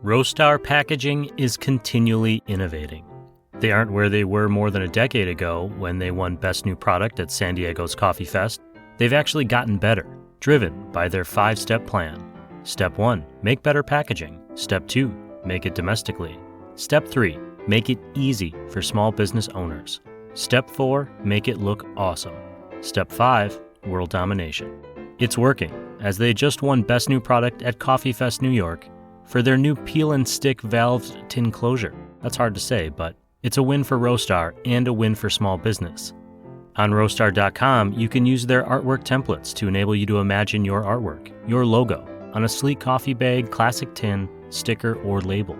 Roastar packaging is continually innovating. They aren't where they were more than a decade ago when they won Best New Product at San Diego's Coffeefest. They've actually gotten better, driven by their 5-step plan. Step 1, make better packaging. Step 2, make it domestically. Step 3, make it easy for small business owners. Step 4, make it look awesome. Step 5, world domination. It's working, as they just won Best New Product at Coffeefest New York for their new peel and stick valved tin closure. That's hard to say, but it's a win for Roastar and a win for small business. On roastar.com, you can use their artwork templates to enable you to imagine your artwork, your logo, on a sleek coffee bag, classic tin, sticker, or label.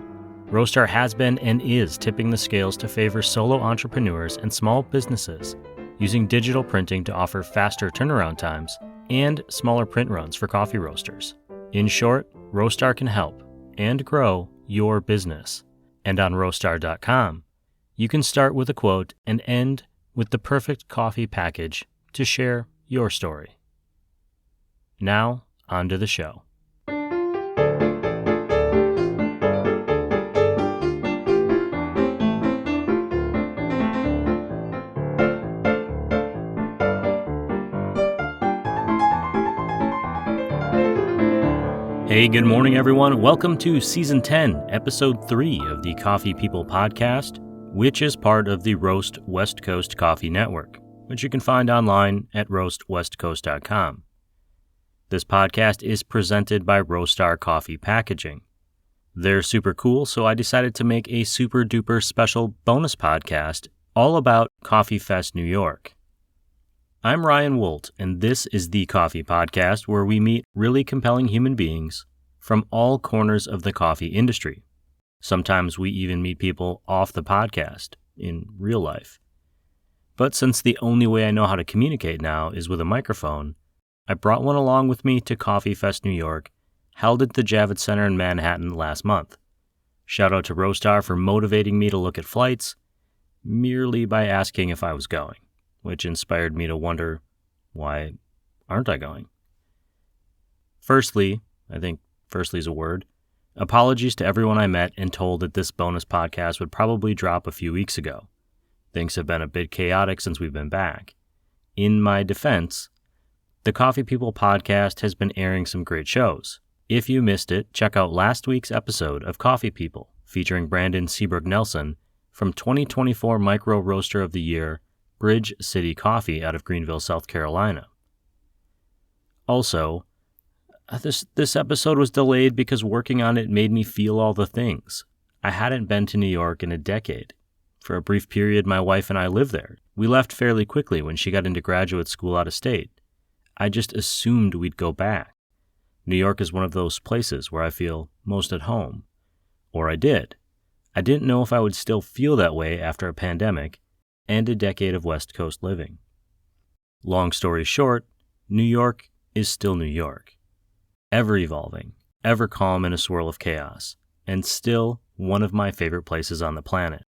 Roastar has been and is tipping the scales to favor solo entrepreneurs and small businesses, using digital printing to offer faster turnaround times and smaller print runs for coffee roasters. In short, Roastar can help and grow your business. And on roastar.com, you can start with a quote and end with the perfect coffee package to share your story. Now, on to the show. Hey, good morning, everyone. Welcome to Season 10, Episode 3 of the Coffee People Podcast, which is part of the Roast West Coast Coffee Network, which you can find online at roastwestcoast.com. This podcast is presented by Roastar Coffee Packaging. They're super cool, so I decided to make a super duper special bonus podcast all about Coffeefest New York. I'm Ryan Woldt, and this is the Coffee Podcast, where we meet really compelling human beings from all corners of the coffee industry. Sometimes we even meet people off the podcast, in real life. But since the only way I know how to communicate now is with a microphone, I brought one along with me to Coffeefest New York, held at the Javits Center in Manhattan last month. Shout out to Roastar for motivating me to look at flights, merely by asking if I was going, which inspired me to wonder, why aren't I going? Firstly, I think firstly is a word, apologies to everyone I met and told that this bonus podcast would probably drop a few weeks ago. Things have been a bit chaotic since we've been back. In my defense, the Coffee People Podcast has been airing some great shows. If you missed it, check out last week's episode of Coffee People, featuring Brandon Seabrook Nelson from 2024 Micro Roaster of the Year, Bridge City Coffee out of Greenville, South Carolina. Also, this episode was delayed because working on it made me feel all the things. I hadn't been to New York in a decade. For a brief period, my wife and I lived there. We left fairly quickly when she got into graduate school out of state. I just assumed we'd go back. New York is one of those places where I feel most at home. Or I did. I didn't know if I would still feel that way after a pandemic and a decade of West Coast living. Long story short, New York is still New York. Ever evolving, ever calm in a swirl of chaos, and still one of my favorite places on the planet.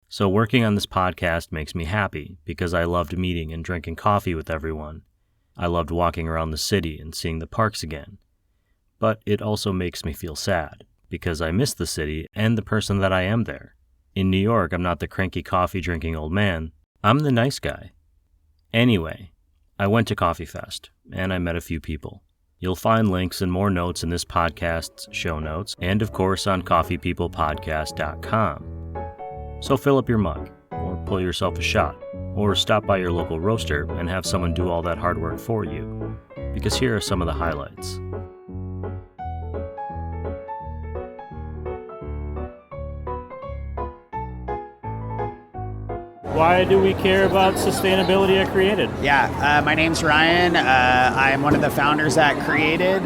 So working on this podcast makes me happy because I loved meeting and drinking coffee with everyone. I loved walking around the city and seeing the parks again. But it also makes me feel sad because I miss the city and the person that I am there. In New York, I'm not the cranky coffee-drinking old man. I'm the nice guy. Anyway, I went to Coffeefest, and I met a few people. You'll find links and more notes in this podcast's show notes, and of course on coffeepeoplepodcast.com. So fill up your mug, or pull yourself a shot, or stop by your local roaster and have someone do all that hard work for you, because here are some of the highlights. Why do we care about sustainability at Created? My name's Ryan. I'm one of the founders at Created.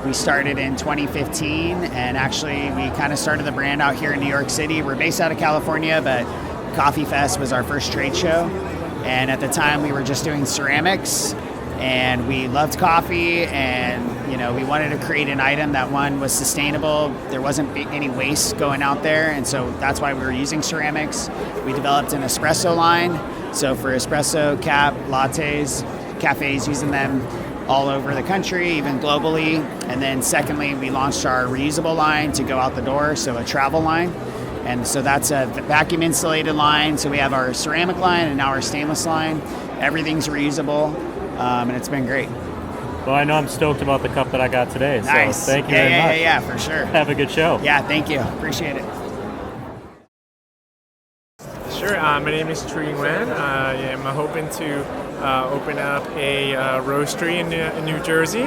We started in 2015, and actually we kind of started the brand out here in New York City. We're based out of California, but Coffeefest was our first trade show. And at the time we were just doing ceramics, and we loved coffee, and we wanted to create an item that, one, was sustainable. There wasn't any waste going out there, and so that's why we were using ceramics. We developed an espresso line, so for espresso, cap, lattes, cafes using them. all over the country, even globally. And then secondly, we launched our reusable line to go out the door, so a travel line. And so that's a vacuum insulated line. So we have our ceramic line and now our stainless line. Everything's reusable, and it's been great. Well, I know I'm stoked about the cup that I got today. Nice. So thank you very much. Yeah, for sure. Have a good show. Yeah, thank you. Appreciate it. Sure. My name is Truy Nguyen. I'm hoping to open up a roastery in New Jersey,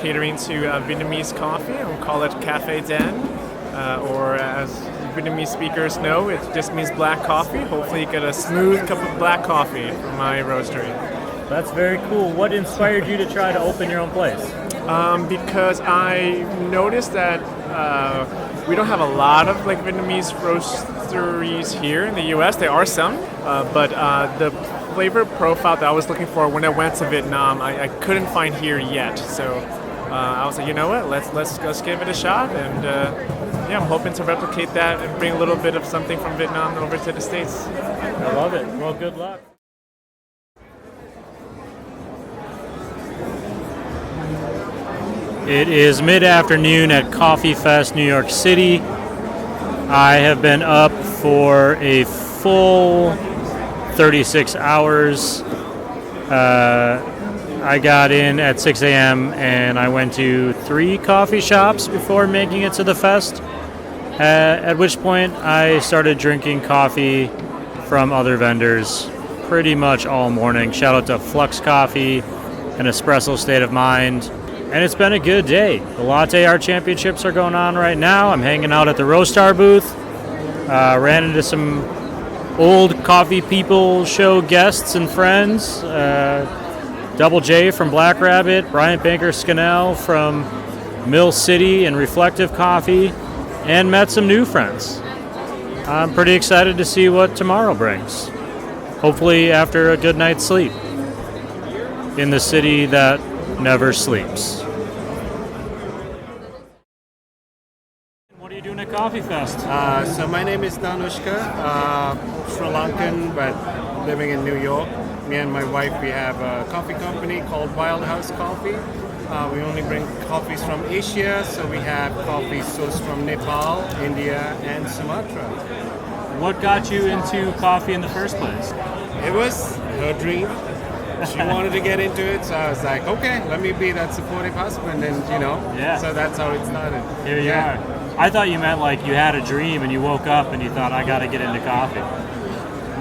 catering to Vietnamese coffee. We'll call it Cafe Den, or as Vietnamese speakers know, it just means black coffee. Hopefully you get a smooth cup of black coffee from my roastery. That's very cool. What inspired you to try to open your own place? Because I noticed that we don't have a lot of like Vietnamese roasteries here in the U.S. There are some, but the flavor profile that I was looking for when I went to Vietnam, I couldn't find here yet. So I was like, you know what? Let's give it a shot, and I'm hoping to replicate that and bring a little bit of something from Vietnam over to the States. I love it. Well, good luck. It is mid-afternoon at Coffeefest, New York City. I have been up for a full 36 hours. I got in at 6 a.m. and I went to 3 coffee shops before making it to the fest, at which point I started drinking coffee from other vendors pretty much all morning. Shout out to Flux Coffee and Espresso State of Mind. And it's been a good day. The Latte Art Championships are going on right now. I'm hanging out at the Roastar booth. Ran into some old Coffee People show guests and friends. Double J from Black Rabbit, Brian Banker Scannell from Mill City and Reflective Coffee, and met some new friends. I'm pretty excited to see what tomorrow brings. Hopefully after a good night's sleep in the city that never sleeps. What are you doing at Coffeefest? So my name is Danushka, Sri Lankan, but living in New York. Me and my wife, we have a coffee company called Wild House Coffee. We only bring coffees from Asia, so we have coffee sourced from Nepal, India, and Sumatra. What got you into coffee in the first place? It was her dream. She wanted to get into it, so I was like, okay, let me be that supportive husband, and so that's how it started. Here you are. I thought you meant like you had a dream and you woke up and you thought, I got to get into coffee.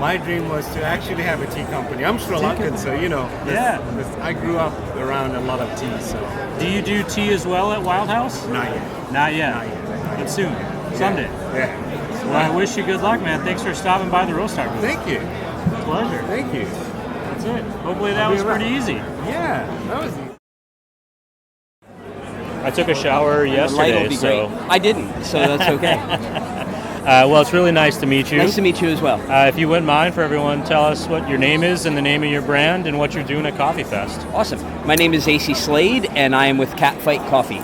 My dream was to actually have a tea company. I'm Sri Lankan, so I grew up around a lot of tea. So. Do you do tea as well at Wild House? Not yet. Not yet. But soon. Someday. Yeah. Well, I wish you good luck, man. Thanks for stopping by the Roastar booth. Thank you. Pleasure. Thank you. That's it. Hopefully that was pretty easy. Yeah, that was easy. I took a shower yesterday, so great. I didn't, so that's okay. Well, it's really nice to meet you. Nice to meet you as well. If you wouldn't mind, for everyone, tell us what your name is and the name of your brand and what you're doing at Coffeefest. Awesome. My name is AC Slade, and I am with Catfight Coffee.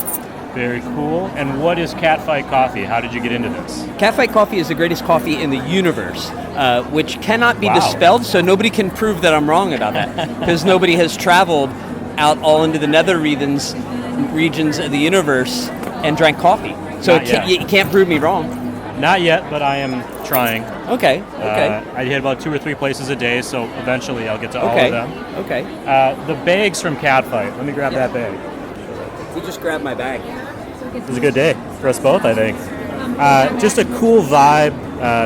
Very cool. And what is Catfight Coffee? How did you get into this? Catfight Coffee is the greatest coffee in the universe, which cannot be dispelled, so nobody can prove that I'm wrong about that, because nobody has traveled out all into the nether regions of the universe and drank coffee. So you can't prove me wrong. Not yet, but I am trying. Okay. I hit about 2 or 3 places a day, so eventually I'll get to all of them. Okay. The bags from Catfight. Let me grab that bag. You just grabbed my bag. It was a good day for us both, I think. Just a cool vibe,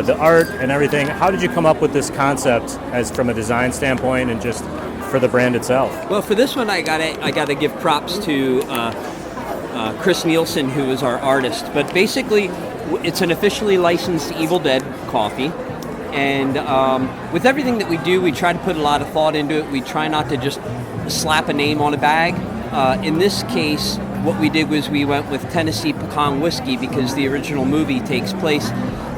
the art and everything. How did you come up with this concept as from a design standpoint and just for the brand itself? Well, for this one, I gotta give props to Chris Nielsen, who is our artist. But basically, it's an officially licensed Evil Dead coffee. And with everything that we do, we try to put a lot of thought into it. We try not to just slap a name on a bag. In this case, what we did was we went with Tennessee Pecan Whiskey because the original movie takes place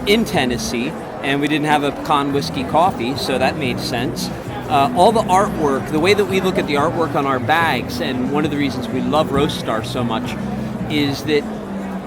in Tennessee, and we didn't have a pecan whiskey coffee, so that made sense. All the artwork, the way that we look at the artwork on our bags, and one of the reasons we love Roastar so much, is that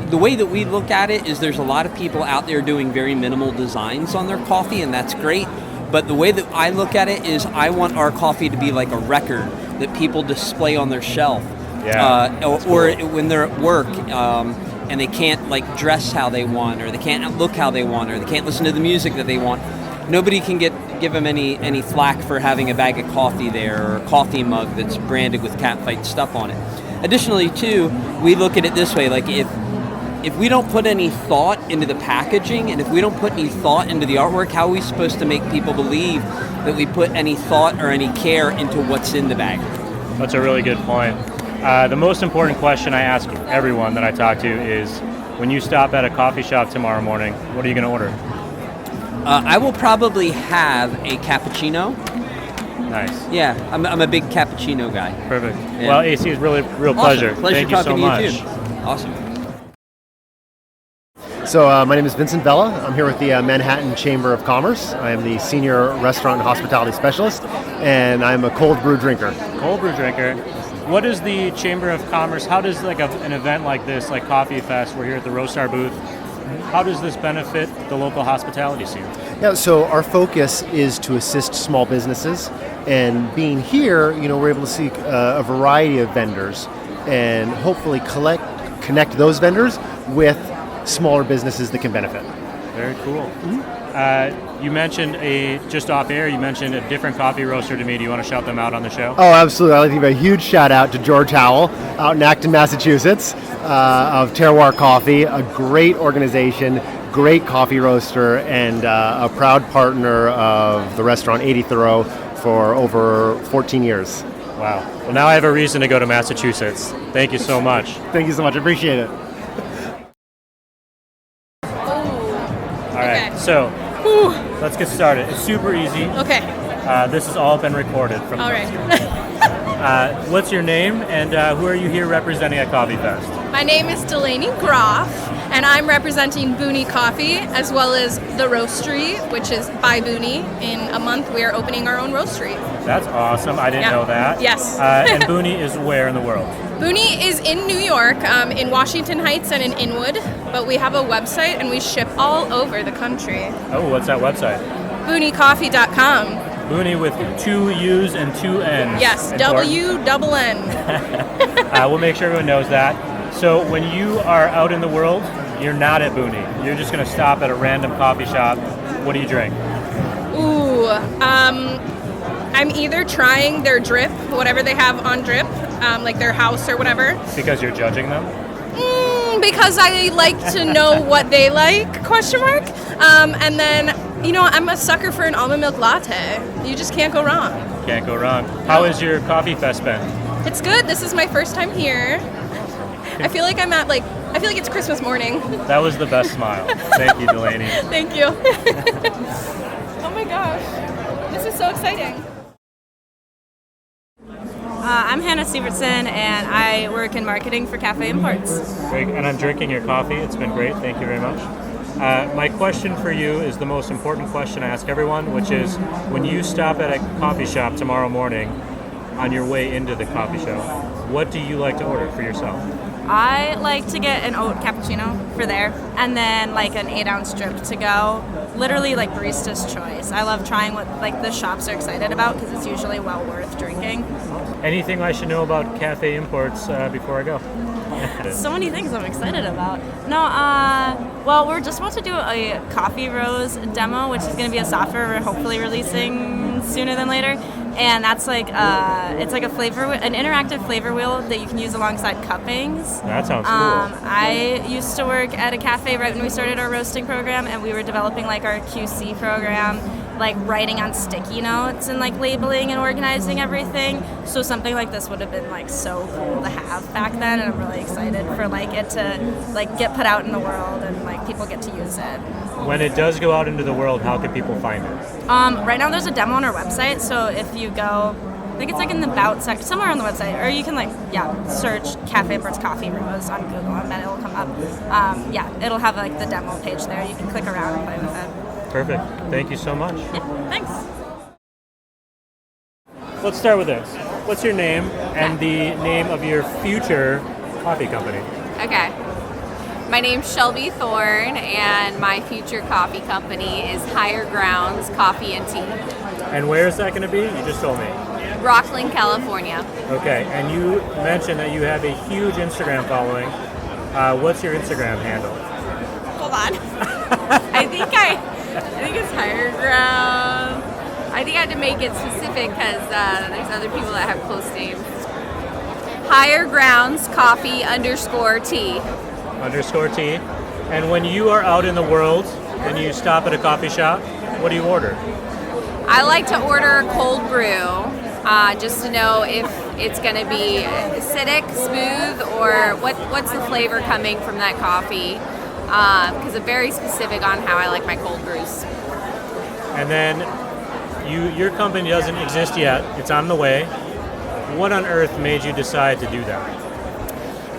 the way that we look at it is there's a lot of people out there doing very minimal designs on their coffee, and that's great. But the way that I look at it is I want our coffee to be like a record that people display on their shelf. Yeah. Or when they're at work and they can't like dress how they want, or they can't look how they want, or they can't listen to the music that they want. Nobody can give them any flack for having a bag of coffee there or a coffee mug that's branded with catfight stuff on it. Additionally, too, we look at it this way: like if we don't put any thought into the packaging, and if we don't put any thought into the artwork, how are we supposed to make people believe that we put any thought or any care into what's in the bag? That's a really good point. The most important question I ask everyone that I talk to is, when you stop at a coffee shop tomorrow morning, what are you going to order? I will probably have a cappuccino. Nice. Yeah, I'm a big cappuccino guy. Perfect. Yeah. Well, AC, it's real pleasure. Awesome. Pleasure Thank you so talking much. to you too. Awesome. So my name is Vincent Vella. I'm here with the Manhattan Chamber of Commerce. I am the Senior Restaurant and Hospitality Specialist, and I'm a cold brew drinker. Cold brew drinker. What is the Chamber of Commerce? How does an event like this, like Coffeefest, we're here at the Roastar booth, how does this benefit the local hospitality scene? Yeah, so our focus is to assist small businesses, and being here, we're able to see a variety of vendors and hopefully connect those vendors with smaller businesses that can benefit. Very cool. You mentioned just off air, you mentioned a different coffee roaster to me. Do you want to shout them out on the show? Oh, absolutely. I'd like to give a huge shout out to George Howell out in Acton, Massachusetts, of Terroir Coffee, a great organization, great coffee roaster, and a proud partner of the restaurant 80th Row for over 14 years. Wow. Well, now I have a reason to go to Massachusetts. Thank you so much. Thank you so much. I appreciate it. All right, so let's get started. It's super easy. Okay. This has all been recorded from. All right. What's your name, and who are you here representing at Coffeefest? My name is Delaney Groff, and I'm representing Booney Coffee as well as the Roastery, which is by Booney. In a month, we are opening our own roastery. That's awesome. I didn't know that. Yes. And Booney is where in the world? Booney is in New York, in Washington Heights and in Inwood, but we have a website and we ship all over the country. Oh, what's that website? BooneyCoffee.com. Booney with 2 U's and 2 N's. Yes, Important. W-double-N. We'll make sure everyone knows that. So when you are out in the world, you're not at Booney. You're just going to stop at a random coffee shop. What do you drink? Ooh, I'm either trying their drip, whatever they have on drip, like their house or whatever. Because you're judging them? Because I like to know what they like, ? And then, I'm a sucker for an almond milk latte. You just can't go wrong. Can't go wrong. How has your Coffeefest been? It's good. This is my first time here. I feel like it's Christmas morning. That was the best smile. Thank you, Delaney. Thank you. Oh my gosh. This is so exciting. I'm Hannah Sievertson, and I work in marketing for Cafe Imports. Great. And I'm drinking your coffee. It's been great. Thank you very much. My question for you is the most important question I ask everyone, which is, when you stop at a coffee shop tomorrow morning on your way into the coffee shop, what do you like to order for yourself? I like to get an oat cappuccino for there, and then like an 8-ounce drip to go. Literally like barista's choice. I love trying what like the shops are excited about because it's usually well worth drinking. Anything I should know about Cafe Imports before I go? So many things I'm excited about. Well, we're just about to do a Coffee Rose demo, which is going to be a software we're hopefully releasing sooner than later. And that's like it's like an interactive flavor wheel that you can use alongside cuppings. That sounds cool. I used to work at a cafe right when we started our roasting program, and we were developing like our QC program, like writing on sticky notes and like labeling and organizing everything. So something like this would have been like so cool to have back then, and I'm really excited for like it to like get put out in the world and like people get to use it. When it does go out into the world, how can people find it? Right now there's a demo on our website, so if you go, I think it's like in the About section, somewhere on the website, or you can search Cafe Imports Coffee Rose on Google and then it'll come up. It'll have like the demo page there. You can click around and play with it. Perfect. Thank you so much. Yeah, thanks. Let's start with this. What's your name and the name of your future coffee company? Okay. My name's Shelby Thorne, and my future coffee company is Higher Grounds Coffee and Tea. And where is that going to be? You just told me. Rockland, California. Okay, and you mentioned that you have a huge Instagram following. What's your Instagram handle? Hold on. I think it's Higher Ground. I think I had to make it specific because there's other people that have close names. Higher Grounds Coffee _T. _T. And when you are out in the world and you stop at a coffee shop, what do you order? I like to order a cold brew just to know if it's going to be acidic, smooth, or what's the flavor coming from that coffee. Because I'm very specific on how I like my cold brews. And then your company doesn't exist yet. It's on the way. What on earth made you decide to do that?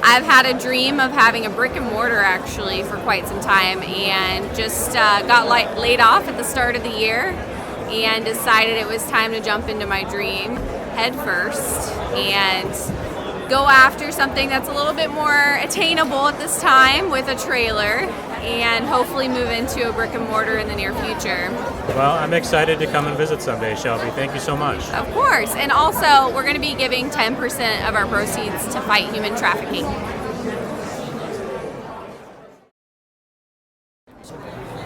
I've had a dream of having a brick and mortar actually for quite some time, and just got laid off at the start of the year and decided it was time to jump into my dream head first and go after something that's a little bit more attainable at this time with a trailer, and hopefully move into a brick and mortar in the near future. Well, I'm excited to come and visit someday, Shelby. Thank you so much. Of course. And also, we're going to be giving 10% of our proceeds to fight human trafficking.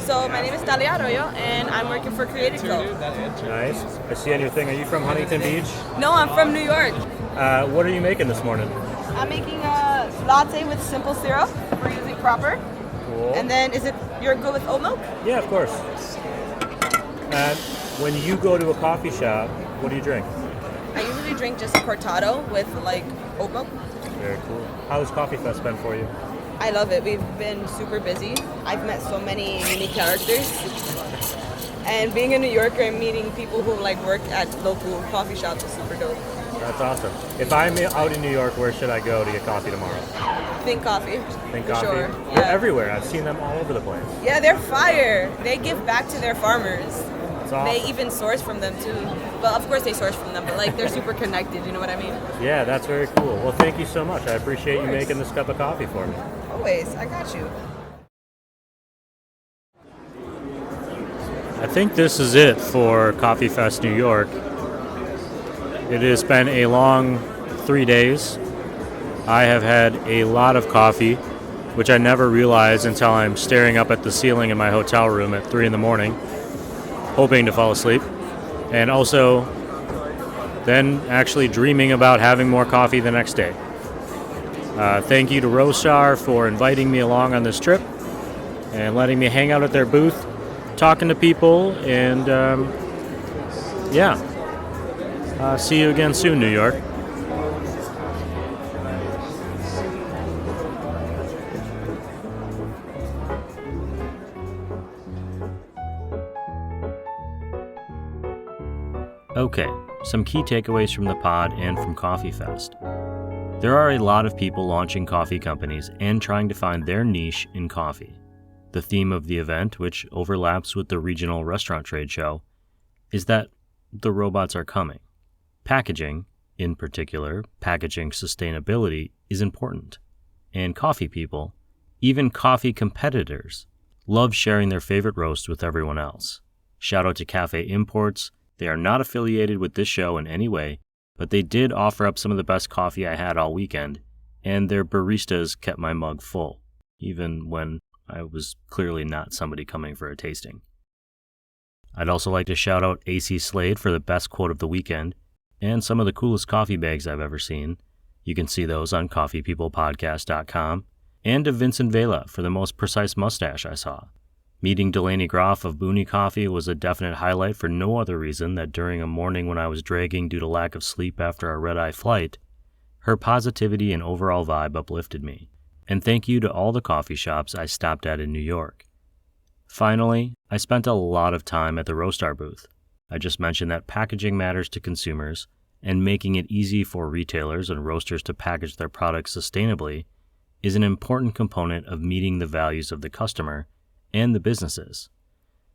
So my name is Talia Arroyo, and I'm working for Creative Co. Nice. I see on your thing, are you from Huntington Beach? No, I'm from New York. What are you making this morning? I'm making a latte with simple syrup. We're using proper. Cool. And then, you're good with oat milk? Yeah, of course. When you go to a coffee shop, what do you drink? I usually drink just a cortado with like oat milk. Very cool. How has Coffeefest been for you? I love it. We've been super busy. I've met so many unique characters. And being a New Yorker and meeting people who like work at local coffee shops is super dope. That's awesome. If I'm out in New York, where should I go to get coffee tomorrow? Think Coffee. Think for Coffee? Sure. They're Yeah. everywhere. I've seen them all over the place. Yeah, they're fire. They give back to their farmers. It's awesome. They even source from them too. Well, of course they source from them, but like they're super connected, you know what I mean? Yeah, that's very cool. Well, thank you so much. I appreciate you making this cup of coffee for me. Always, I got you. I think this is it for Coffeefest New York. It has been a long 3 days. I have had a lot of coffee, which I never realized until I'm staring up at the ceiling in my hotel room at 3 in the morning, hoping to fall asleep. And also then actually dreaming about having more coffee the next day. Thank you to Roastar for inviting me along on this trip and letting me hang out at their booth, talking to people, and see you again soon, New York. Okay, some key takeaways from the pod and from Coffeefest. There are a lot of people launching coffee companies and trying to find their niche in coffee. The theme of the event, which overlaps with the regional restaurant trade show, is that the robots are coming. Packaging, in particular, packaging sustainability, is important. And coffee people, even coffee competitors, love sharing their favorite roast with everyone else. Shout out to Cafe Imports. They are not affiliated with this show in any way, but they did offer up some of the best coffee I had all weekend, and their baristas kept my mug full, even when I was clearly not somebody coming for a tasting. I'd also like to shout out AC Slade for the best quote of the weekend, and some of the coolest coffee bags I've ever seen. You can see those on coffeepeoplepodcast.com, and to Vincent Vela for the most precise mustache I saw. Meeting Delaney Groff of Booney Coffee was a definite highlight for no other reason that during a morning when I was dragging due to lack of sleep after our red-eye flight, her positivity and overall vibe uplifted me. And thank you to all the coffee shops I stopped at in New York. Finally, I spent a lot of time at the Roastar booth. I just mentioned that packaging matters to consumers, and making it easy for retailers and roasters to package their products sustainably is an important component of meeting the values of the customer and the businesses.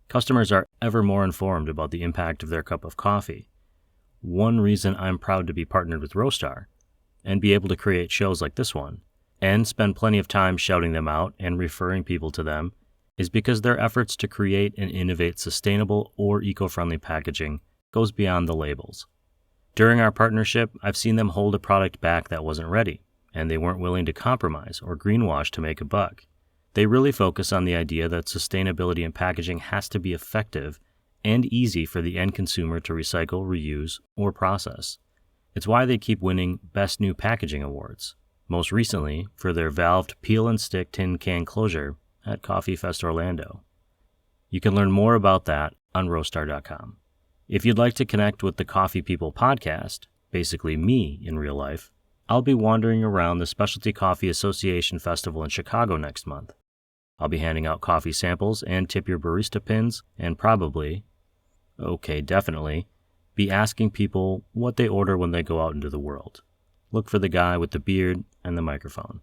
Customers are ever more informed about the impact of their cup of coffee. One reason I'm proud to be partnered with Roastar and be able to create shows like this one and spend plenty of time shouting them out and referring people to them is because their efforts to create and innovate sustainable or eco-friendly packaging goes beyond the labels. During our partnership, I've seen them hold a product back that wasn't ready, and they weren't willing to compromise or greenwash to make a buck. They really focus on the idea that sustainability in packaging has to be effective and easy for the end consumer to recycle, reuse, or process. It's why they keep winning Best New Packaging awards, most recently for their valved peel and stick tin can closure at Coffeefest Orlando. You can learn more about that on roastar.com. If you'd like to connect with the Coffee People podcast, basically me in real life, I'll be wandering around the Specialty Coffee Association Festival in Chicago next month. I'll be handing out coffee samples and tip your barista pins and probably, definitely, be asking people what they order when they go out into the world. Look for the guy with the beard and the microphone.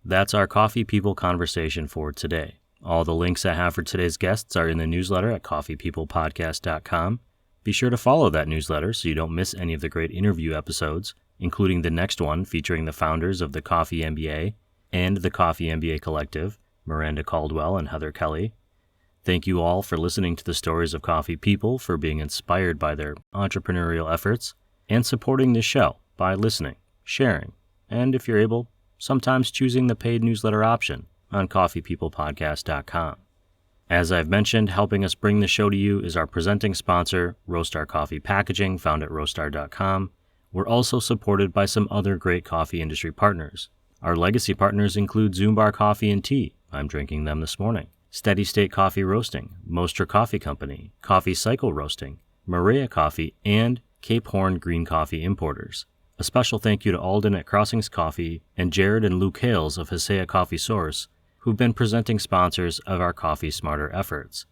That's our Coffee People conversation for today. All the links I have for today's guests are in the newsletter at coffeepeoplepodcast.com. Be sure to follow that newsletter so you don't miss any of the great interview episodes, including the next one featuring the founders of the Coffee MBA and the Coffee MBA Collective, Miranda Caldwell and Heather Kelly. Thank you all for listening to the stories of Coffee People, for being inspired by their entrepreneurial efforts, and supporting this show by listening, sharing, and if you're able, sometimes choosing the paid newsletter option on coffeepeoplepodcast.com. As I've mentioned, helping us bring the show to you is our presenting sponsor, Roastar Coffee Packaging, found at roastar.com. We're also supported by some other great coffee industry partners. Our legacy partners include Zoombar Coffee and Tea. I'm drinking them this morning. Steady State Coffee Roasting, Mostra Coffee Company, Coffee Cycle Roasting, Maria Coffee, and Cape Horn Green Coffee Importers. A special thank you to Alden at Crossings Coffee and Jared and Luke Hales of Hesea Coffee Source, who've been presenting sponsors of our Coffee Smarter efforts.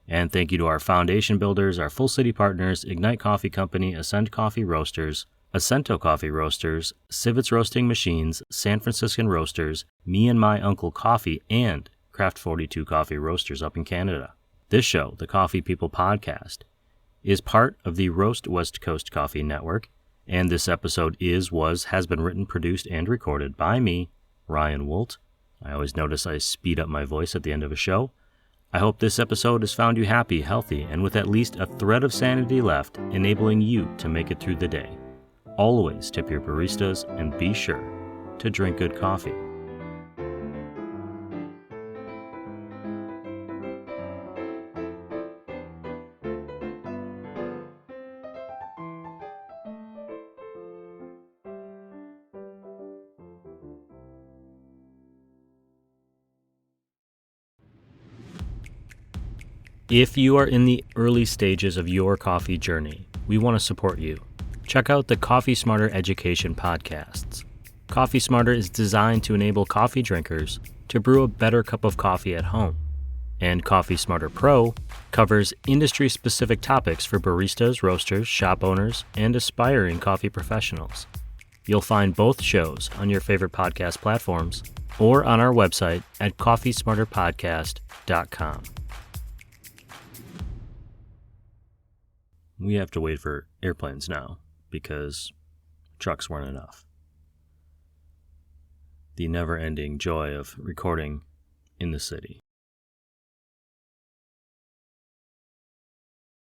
And thank you to our foundation builders, our full city partners, Ignite Coffee Company, Ascend Coffee Roasters, Ascento Coffee Roasters, Civets Roasting Machines, San Franciscan Roasters, Me and My Uncle Coffee, and Craft 42 Coffee Roasters up in Canada. This show, the Coffee People podcast, is part of the Roast West Coast Coffee Network, and this episode has been written, produced, and recorded by me, Ryan Woldt. I always notice I speed up my voice at the end of a show. I hope this episode has found you happy, healthy, and with at least a thread of sanity left, enabling you to make it through the day. Always tip your baristas and be sure to drink good coffee. If you are in the early stages of your coffee journey, we want to support you. Check out the Coffee Smarter Education podcasts. Coffee Smarter is designed to enable coffee drinkers to brew a better cup of coffee at home. And Coffee Smarter Pro covers industry-specific topics for baristas, roasters, shop owners, and aspiring coffee professionals. You'll find both shows on your favorite podcast platforms or on our website at coffeesmarterpodcast.com. We have to wait for airplanes now because trucks weren't enough. The never-ending joy of recording in the city.